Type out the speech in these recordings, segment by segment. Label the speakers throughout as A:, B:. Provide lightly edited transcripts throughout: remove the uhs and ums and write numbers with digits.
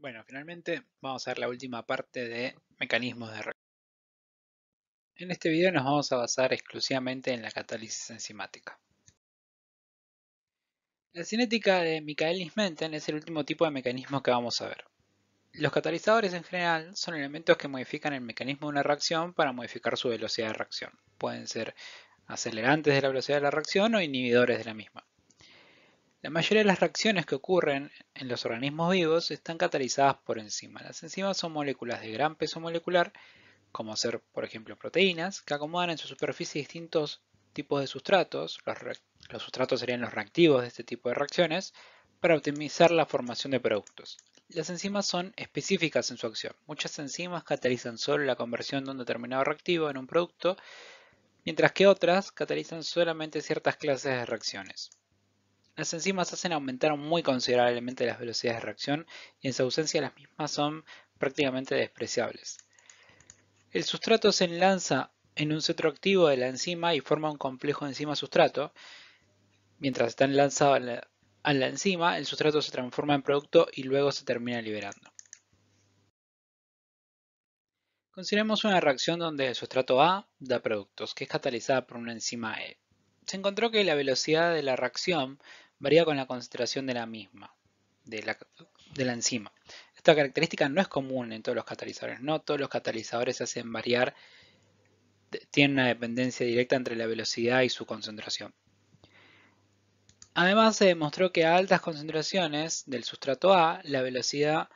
A: Bueno, finalmente vamos a ver la última parte de mecanismos de reacción. En este video nos vamos a basar exclusivamente en la catálisis enzimática. La cinética de Michaelis-Menten es el último tipo de mecanismo que vamos a ver. Los catalizadores en general son elementos que modifican el mecanismo de una reacción para modificar su velocidad de reacción. Pueden ser acelerantes de la velocidad de la reacción o inhibidores de la misma. La mayoría de las reacciones que ocurren en los organismos vivos están catalizadas por enzimas. Las enzimas son moléculas de gran peso molecular, como ser, por ejemplo, proteínas, que acomodan en su superficie distintos tipos de sustratos, los sustratos serían los reactivos de este tipo de reacciones, para optimizar la formación de productos. Las enzimas son específicas en su acción. Muchas enzimas catalizan solo la conversión de un determinado reactivo en un producto, mientras que otras catalizan solamente ciertas clases de reacciones. Las enzimas hacen aumentar muy considerablemente las velocidades de reacción y en su ausencia las mismas son prácticamente despreciables. El sustrato se enlaza en un centro activo de la enzima y forma un complejo enzima-sustrato. Mientras está enlazado a la enzima, el sustrato se transforma en producto y luego se termina liberando. Consideremos una reacción donde el sustrato A da productos, que es catalizada por una enzima E. Se encontró que la velocidad de la reacción varía con la concentración de la misma, de la enzima. Esta característica no es común en todos los catalizadores. No todos los catalizadores hacen variar, tienen una dependencia directa entre la velocidad y su concentración. Además, se demostró que a altas concentraciones del sustrato A, la velocidad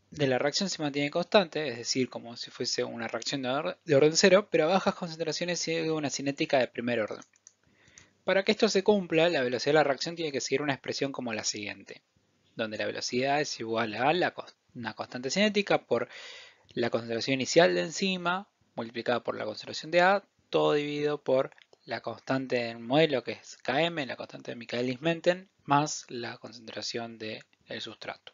A: de la reacción se mantiene constante, es decir, como si fuese una reacción de orden cero, pero a bajas concentraciones sigue una cinética de primer orden. Para que esto se cumpla, la velocidad de la reacción tiene que seguir una expresión como la siguiente, donde la velocidad es igual a una constante cinética por la concentración inicial de enzima multiplicada por la concentración de A, todo dividido por la constante del modelo, que es Km, la constante de Michaelis-Menten, más la concentración del sustrato.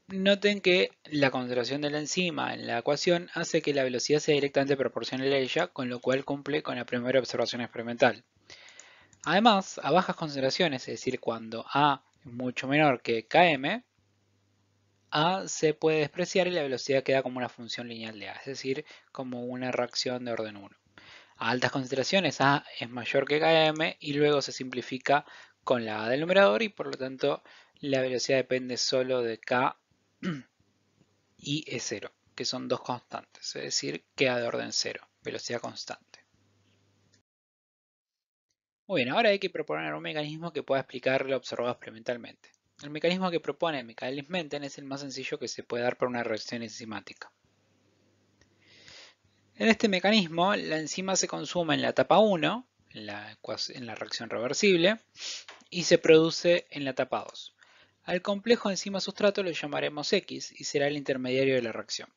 A: Noten que la concentración de la enzima en la ecuación hace que la velocidad sea directamente proporcional a ella, con lo cual cumple con la primera observación experimental. Además, a bajas concentraciones, es decir, cuando A es mucho menor que Km, A se puede despreciar y la velocidad queda como una función lineal de A, es decir, como una reacción de orden 1. A altas concentraciones A es mayor que Km y luego se simplifica con la A del numerador y por lo tanto la velocidad depende solo de K y E0, que son dos constantes, es decir, queda de orden 0, velocidad constante. Muy bien, ahora hay que proponer un mecanismo que pueda explicar lo observado experimentalmente. El mecanismo que propone Michaelis-Menten es el más sencillo que se puede dar para una reacción enzimática. En este mecanismo, la enzima se consume en la etapa 1, en la reacción reversible, y se produce en la etapa 2. Al complejo enzima-sustrato lo llamaremos X y será el intermediario de la reacción.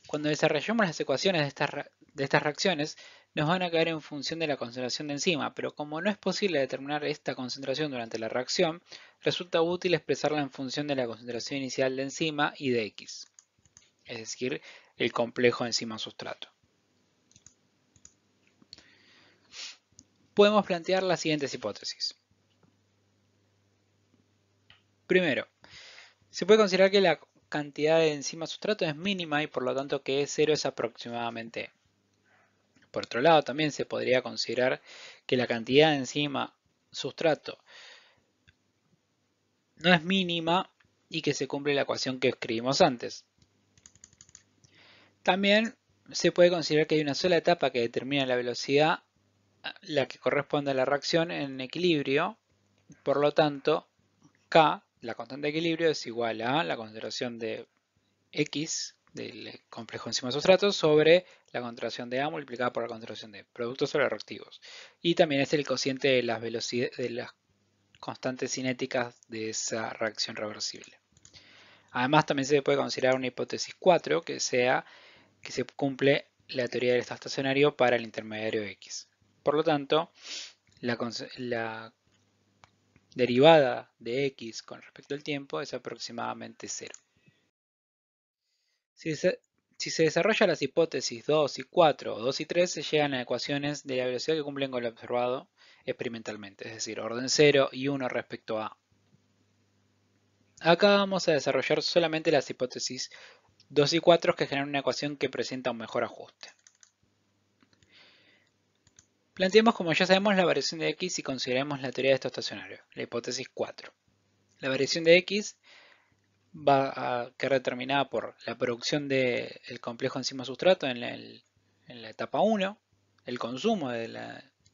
A: Cuando desarrollemos las ecuaciones de estas reacciones, nos van a caer en función de la concentración de enzima, pero como no es posible determinar esta concentración durante la reacción, resulta útil expresarla en función de la concentración inicial de enzima y de X, es decir, el complejo enzima-sustrato. Podemos plantear las siguientes hipótesis. Primero, se puede considerar que la cantidad de enzima-sustrato es mínima y por lo tanto que E0 es aproximadamente E. Por otro lado, también se podría considerar que la cantidad de enzima sustrato no es mínima y que se cumple la ecuación que escribimos antes. También se puede considerar que hay una sola etapa que determina la velocidad, la que corresponde a la reacción en equilibrio. Por lo tanto, K, la constante de equilibrio, es igual a la concentración de X del complejo enzima sustrato sobre la concentración de A multiplicada por la concentración de productos sobre reactivos. Y también es el cociente de las velocidades de las constantes cinéticas de esa reacción reversible. Además, también se puede considerar una hipótesis 4 que sea que se cumple la teoría del estado estacionario para el intermediario X. Por lo tanto, la derivada de X con respecto al tiempo es aproximadamente 0. Si se desarrollan las hipótesis 2 y 4 o 2 y 3, se llegan a ecuaciones de la velocidad que cumplen con lo observado experimentalmente, es decir, orden 0 y 1 respecto a. Acá vamos a desarrollar solamente las hipótesis 2 y 4 que generan una ecuación que presenta un mejor ajuste. Planteemos, como ya sabemos, la variación de x y consideremos la teoría de estado estacionario, la hipótesis 4. La variación de x va a quedar determinada por la producción del complejo enzima-sustrato en la etapa 1, el consumo del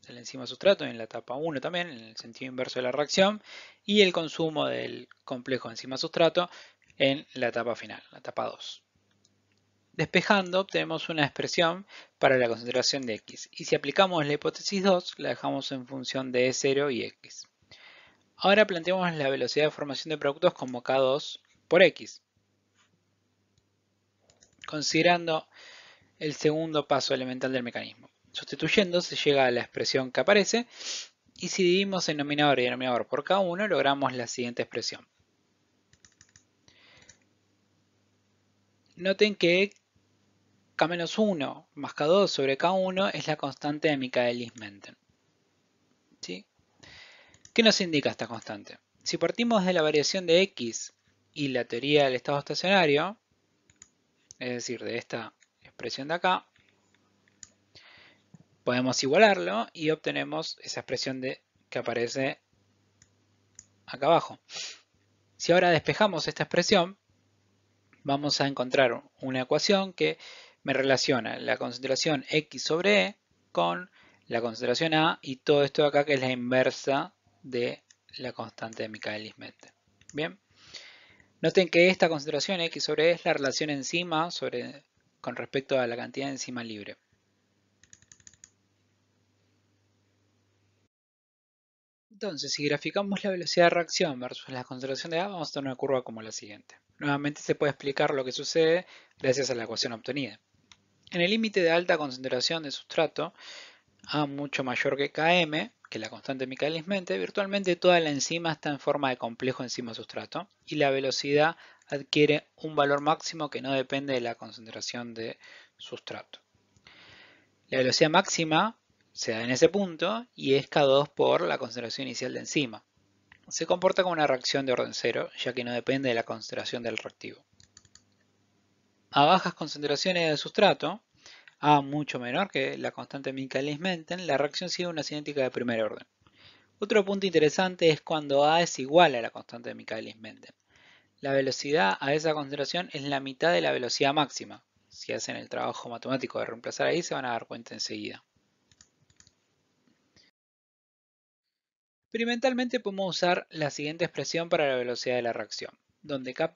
A: enzima-sustrato en la etapa 1 también, en el sentido inverso de la reacción, y el consumo del complejo enzima-sustrato en la etapa final, la etapa 2. Despejando obtenemos una expresión para la concentración de x, y si aplicamos la hipótesis 2 la dejamos en función de E0 y x. Ahora planteamos la velocidad de formación de productos como K2 por x. Considerando el segundo paso elemental del mecanismo. Sustituyendo se llega a la expresión que aparece y si dividimos el numerador y denominador por K1 logramos la siguiente expresión. Noten que K-1 más K2 sobre K1 es la constante de Michaelis-Menten. ¿Sí? ¿Qué nos indica esta constante? Si partimos de la variación de X y la teoría del estado estacionario, es decir, de esta expresión de acá, podemos igualarlo y obtenemos esa expresión que aparece acá abajo. Si ahora despejamos esta expresión, vamos a encontrar una ecuación que me relaciona la concentración X sobre E con la concentración A y todo esto de acá que es la inversa de la constante de Michaelis-Menten. Bien, noten que esta concentración X sobre E es la relación enzima con respecto a la cantidad de enzima libre. Entonces, si graficamos la velocidad de reacción versus la concentración de A, vamos a tener una curva como la siguiente. Nuevamente se puede explicar lo que sucede gracias a la ecuación obtenida. En el límite de alta concentración de sustrato, A mucho mayor que Km, que la constante de Michaelis-Menten, virtualmente toda la enzima está en forma de complejo enzima-sustrato y la velocidad adquiere un valor máximo que no depende de la concentración de sustrato. La velocidad máxima se da en ese punto y es K2 por la concentración inicial de enzima. Se comporta como una reacción de orden cero, ya que no depende de la concentración del reactivo. A bajas concentraciones de sustrato, A mucho menor que la constante Michaelis-Menten, la reacción sigue una cinética de primer orden. Otro punto interesante es cuando A es igual a la constante de Michaelis-Menten. La velocidad a esa concentración es la mitad de la velocidad máxima. Si hacen el trabajo matemático de reemplazar ahí se van a dar cuenta enseguida. Experimentalmente podemos usar la siguiente expresión para la velocidad de la reacción, donde K'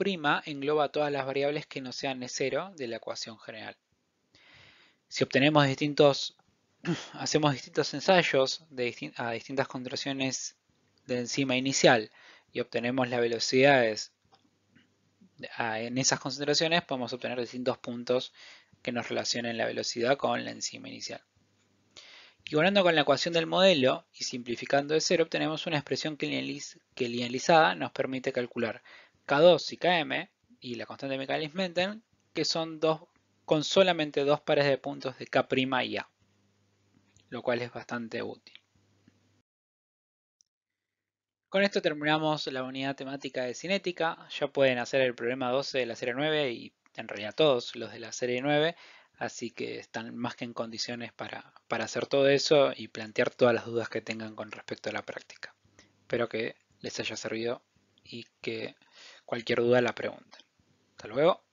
A: engloba todas las variables que no sean E0 de la ecuación general. Si hacemos distintos ensayos a distintas concentraciones de enzima inicial y obtenemos las velocidades en esas concentraciones, podemos obtener distintos puntos que nos relacionen la velocidad con la enzima inicial. Igualando con la ecuación del modelo y simplificando de cero, obtenemos una expresión que linealizada nos permite calcular K2 y Km y la constante de Michaelis-Menten, que son con solamente dos pares de puntos de K' y A, lo cual es bastante útil. Con esto terminamos la unidad temática de cinética. Ya pueden hacer el problema 12 de la serie 9 y en realidad todos los de la serie 9. Así que están más que en condiciones para hacer todo eso y plantear todas las dudas que tengan con respecto a la práctica. Espero que les haya servido y que cualquier duda la pregunten. Hasta luego.